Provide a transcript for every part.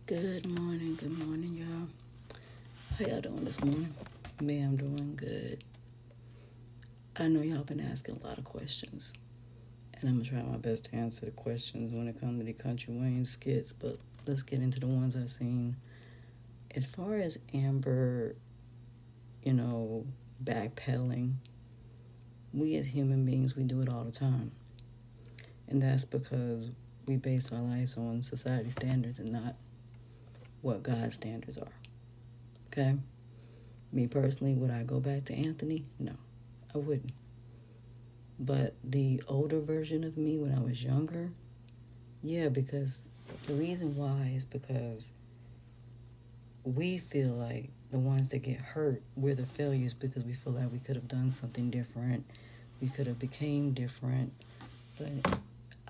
Good morning, y'all. How y'all doing this morning? Me, I'm doing good. I know y'all been asking a lot of questions, and I'm gonna try my best to answer the questions when it comes to the Country Wayne skits, but let's get into the ones I've seen. As far as Amber, you know, backpedaling, we as human beings, we do it all the time. And that's because we base our lives on society standards and not what God's standards are. Okay? Me personally, would I go back to Anthony? No, I wouldn't. But the older version of me when I was younger, yeah, because the reason why is because we feel like the ones that get hurt, we're the failures because we feel like we could have done something different. We could have became different. But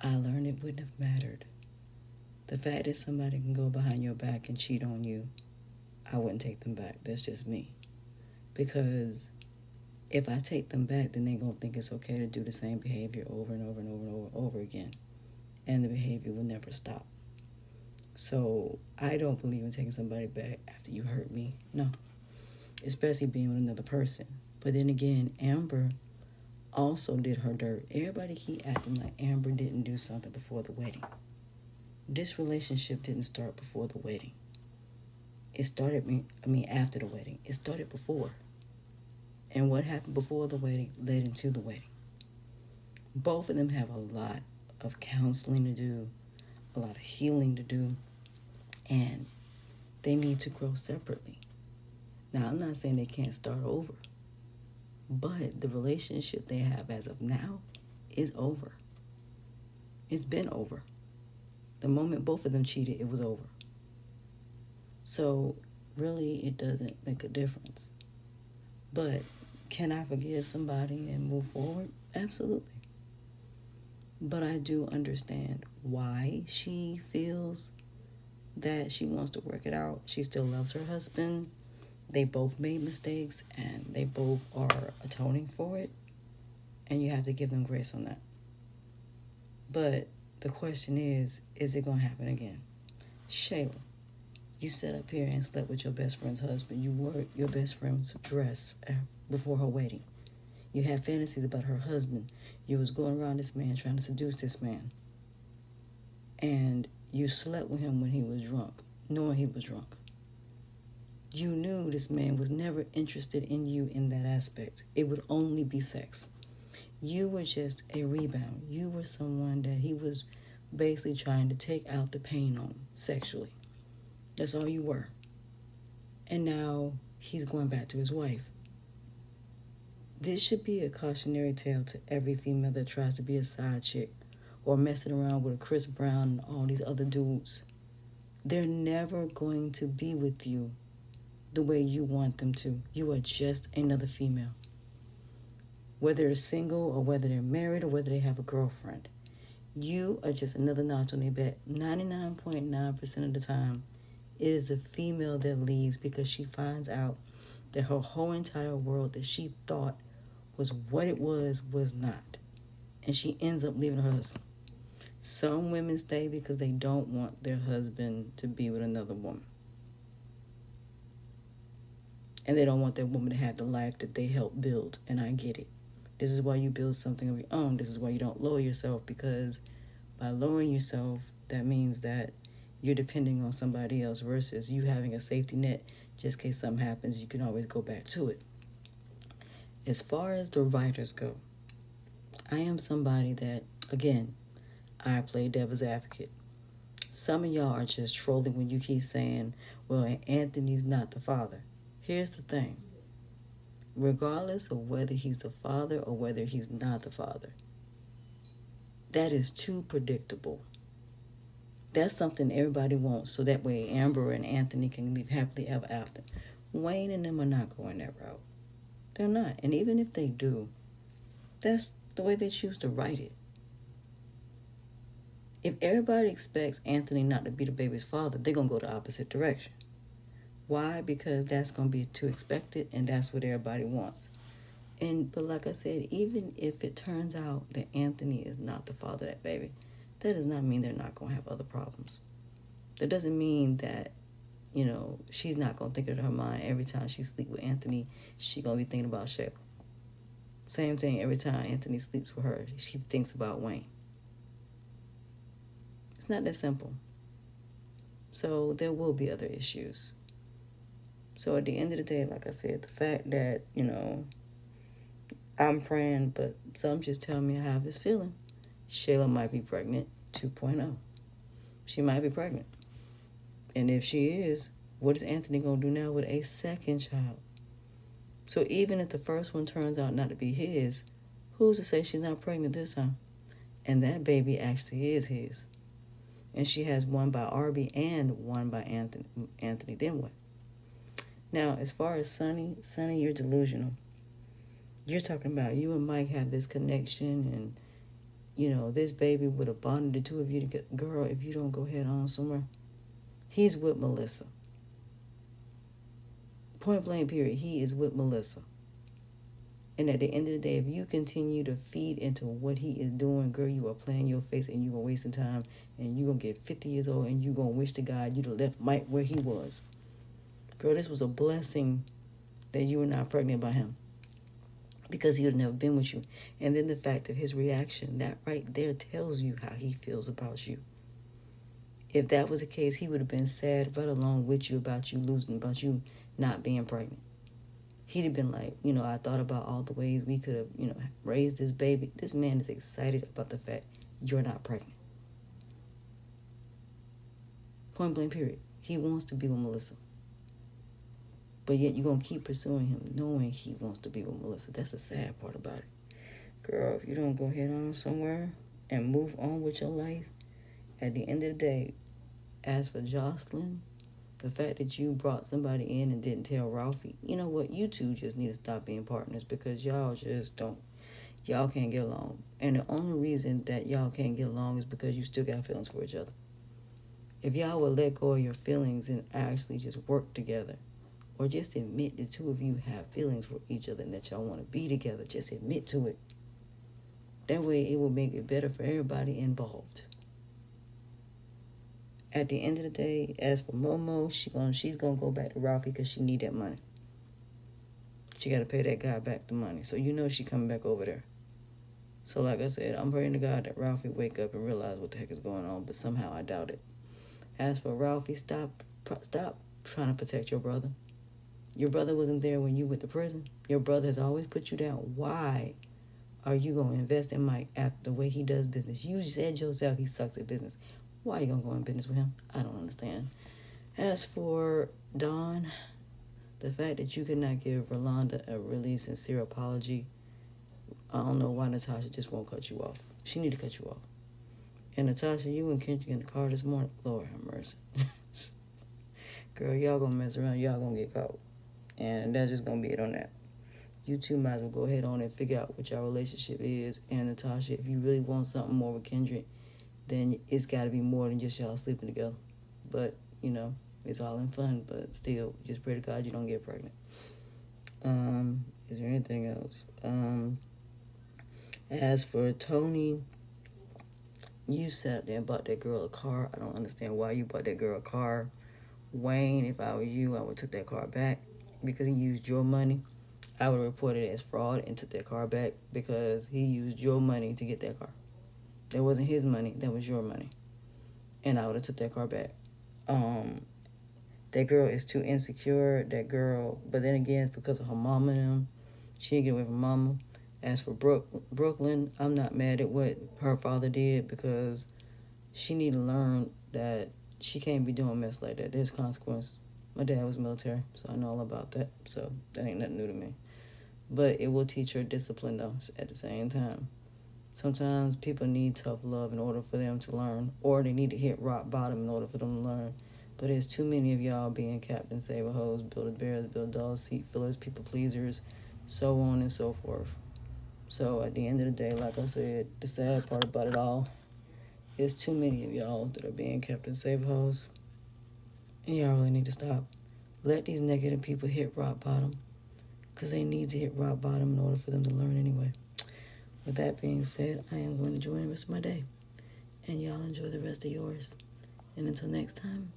I learned it wouldn't have mattered. The fact that somebody can go behind your back and cheat on you, I wouldn't take them back. That's just me. Because if I take them back, then they're going to think it's okay to do the same behavior over and over and over and over, and over again. And the behavior will never stop. So I don't believe in taking somebody back after you hurt me. No. Especially being with another person. But then again, Amber also did her dirt. Everybody keep acting like Amber didn't do something before the wedding. This relationship didn't start before the wedding. It started, after the wedding. It started before. And what happened before the wedding led into the wedding. Both of them have a lot of counseling to do, a lot of healing to do, and they need to grow separately. Now, I'm not saying they can't start over, but the relationship they have as of now is over. It's been over. The moment both of them cheated, it was over. So, really, it doesn't make a difference. But can I forgive somebody and move forward? Absolutely. But I do understand why she feels that she wants to work it out. She still loves her husband. They both made mistakes and they both are atoning for it. And you have to give them grace on that. But the question is it going to happen again? Shayla, you sat up here and slept with your best friend's husband. You wore your best friend's dress before her wedding. You had fantasies about her husband. You was going around this man trying to seduce this man. And you slept with him when he was drunk, knowing he was drunk. You knew this man was never interested in you in that aspect. It would only be sex. You were just a rebound. You were someone that he was basically trying to take out the pain on sexually. That's all you were. And now he's going back to his wife. This should be a cautionary tale to every female that tries to be a side chick or messing around with a Chris Brown and all these other dudes. They're never going to be with you the way you want them to. You are just another female. Whether they're single or whether they're married or whether they have a girlfriend. You are just another notch on their back. 99.9% of the time, it is the female that leaves because she finds out that her whole entire world that she thought was what it was not. And she ends up leaving her husband. Some women stay because they don't want their husband to be with another woman. And they don't want that woman to have the life that they helped build. And I get it. This is why you build something of your own. This is why you don't lower yourself, because by lowering yourself, that means that you're depending on somebody else versus you having a safety net. Just in case something happens, you can always go back to it. As far as the writers go, I am somebody that, again, I play devil's advocate. Some of y'all are just trolling when you keep saying, well, Anthony's not the father. Here's the thing. Regardless of whether he's the father or whether he's not the father, that is too predictable. That's something everybody wants, so that way Amber and Anthony can live happily ever after. Wayne and them are not going that route. They're not. And even if they do, that's the way they choose to write it. If everybody expects Anthony not to be the baby's father, they're going to go the opposite direction. Why? Because that's going to be too expected, and that's what everybody wants. But like I said, even if it turns out that Anthony is not the father of that baby, that does not mean they're not going to have other problems. That doesn't mean that, she's not going to think in her mind every time she sleep with Anthony, she going to be thinking about Shayla. Same thing every time Anthony sleeps with her, she thinks about Wayne. It's not that simple. So there will be other issues. So at the end of the day, like I said, the fact that, I'm praying, but some just tell me I have this feeling. Shayla might be pregnant 2.0. She might be pregnant. And if she is, what is Anthony going to do now with a second child? So even if the first one turns out not to be his, who's to say she's not pregnant this time? And that baby actually is his. And she has one by Arby and one by Anthony. Then what? Now, as far as Sonny, you're delusional. You're talking about you and Mike have this connection and, this baby would have bonded the two of you to get, girl, if you don't go head on somewhere. He's with Melissa. Point blank period. He is with Melissa. And at the end of the day, if you continue to feed into what he is doing, girl, you are playing your face and you are wasting time and you're going to get 50 years old and you're going to wish to God you'd have left Mike where he was. Girl, this was a blessing that you were not pregnant by him because he would have never been with you. And then the fact of his reaction, that right there tells you how he feels about you. If that was the case, he would have been sad right along with you about you losing, about you not being pregnant. He'd have been like, I thought about all the ways we could have, raised this baby. This man is excited about the fact you're not pregnant. Point blank period. He wants to be with Melissa. But yet you're going to keep pursuing him knowing he wants to be with Melissa. That's the sad part about it. Girl, if you don't go head on somewhere and move on with your life, at the end of the day, as for Jocelyn, the fact that you brought somebody in and didn't tell Ralphie, you know what? You two just need to stop being partners because y'all can't get along. And the only reason that y'all can't get along is because you still got feelings for each other. If y'all would let go of your feelings and actually just work together, or just admit the two of you have feelings for each other and that y'all want to be together, just admit to it. That way it will make it better for everybody involved. At the end of the day, as for Momo, she's gonna go back to Ralphie because she need that money. She got to pay that guy back the money. So she coming back over there. So like I said, I'm praying to God that Ralphie wake up and realize what the heck is going on, but somehow I doubt it. As for Ralphie, stop trying to protect your brother. Your brother wasn't there when you went to prison. Your brother has always put you down. Why are you going to invest in Mike after the way he does business? You said yourself he sucks at business. Why are you going to go in business with him? I don't understand. As for Dawn, the fact that you could not give Rolanda a really sincere apology, I don't know why Natasha just won't cut you off. She need to cut you off. And Natasha, you and Kendrick in the car this morning, Lord have mercy. Girl, y'all gonna mess around, y'all gonna get caught. And that's just going to be it on that. You two might as well go ahead on and figure out what your relationship is. And Natasha, if you really want something more with Kendrick, then it's got to be more than just y'all sleeping together. But, it's all in fun. But still, just pray to God you don't get pregnant. Is there anything else? As for Tony, you sat there and bought that girl a car. I don't understand why you bought that girl a car. Wayne, if I were you, I would take that car back. Because he used your money, I would report it as fraud and took that car back because he used your money to get that car. That wasn't his money, that was your money. And I would have took that car back. That girl is too insecure, that girl, but then again, it's because of her mama and them. She didn't get away from mama. As for Brooklyn, I'm not mad at what her father did because she need to learn that she can't be doing mess like that. There's consequences. My dad was military, so I know all about that. So that ain't nothing new to me. But it will teach her discipline, though, at the same time. Sometimes people need tough love in order for them to learn, or they need to hit rock bottom in order for them to learn. But there's too many of y'all being Captain Save-A-Hoes, Build-A-Bears, Build-Dolls, Seat Fillers, People Pleasers, so on and so forth. So at the end of the day, like I said, the sad part about it all is too many of y'all that are being Captain Save-A-Hoes. And y'all really need to stop. Let these negative people hit rock bottom. Because they need to hit rock bottom in order for them to learn anyway. With that being said, I am going to enjoy the rest of my day. And y'all enjoy the rest of yours. And until next time,